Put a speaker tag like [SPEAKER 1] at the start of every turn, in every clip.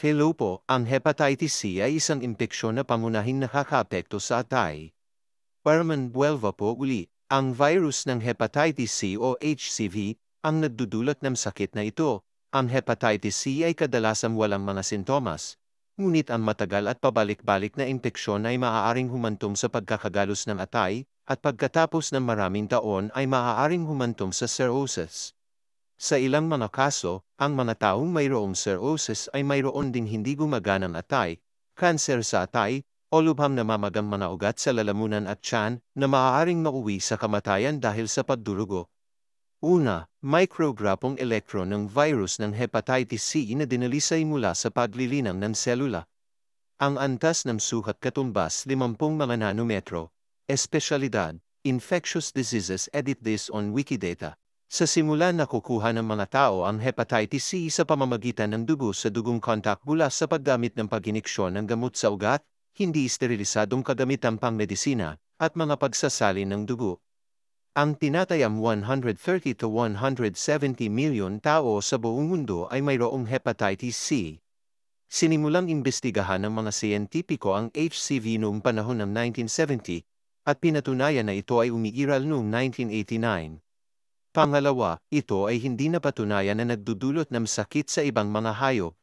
[SPEAKER 1] Hello po, ang hepatitis C ay isang impeksyon na pangunahing nakakaapekto sa atay. Parman buwelva po uli, ang virus ng hepatitis C o HCV, ang nagdudulot ng sakit na ito. Ang hepatitis C ay kadalasan walang mga sintomas. Ngunit ang matagal at pabalik-balik na impeksyon ay maaaring humantong sa pagkakagalos ng atay, at pagkatapos ng maraming taon ay maaaring humantong sa cirrhosis. Sa ilang mga kaso, ang mga taong mayroong cirrhosis ay mayroon ding hindi gumaganang atay, kanser sa atay, o lubhang namamagang mga ugat sa lalamunan at tiyan na maaaring mauwi sa kamatayan dahil sa pagdurugo. Una, micrograpong elektron ng virus ng hepatitis C na dinalisay mula sa paglilinang ng selula. Ang antas ng sukat katumbas 50 mga nanometro. Espesyalidad, infectious diseases. Edit this on Wikidata. Sa simula nakukuha ng mga tao ang hepatitis C sa pamamagitan ng dugo sa dugong contact mula sa paggamit ng pag-iniksyon ng gamot sa ugat, hindi sterilisadong kagamitang pangmedisina, at mga pagsasalin ng dugo. Ang tinatayang 130 to 170 milyon tao sa buong mundo ay mayroong hepatitis C. Sinimulang imbestigahan ng mga siyentipiko ang HCV noong panahon ng 1970, at pinatunayan na ito ay umiiral noong 1989. Pangalawa, ito ay hindi napatunayan na nagdudulot ng sakit sa ibang mga hayop.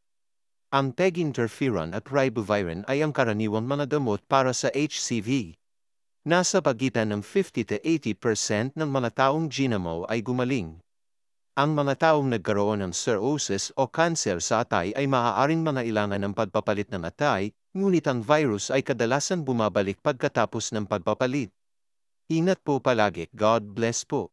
[SPEAKER 1] Ang PEG interferon at ribavirin ay ang karaniwang mga gamot para sa HCV. Nasa pagitan ng 50 to 80% ng mga taong ginamo ay gumaling. Ang mga taong nagkaroon ng cirrhosis o kanser sa atay ay maaaring mangailangan ng pagpapalit ng atay, ngunit ang virus ay kadalasan bumabalik pagkatapos ng pagpapalit. Ingat po palagi. God bless po.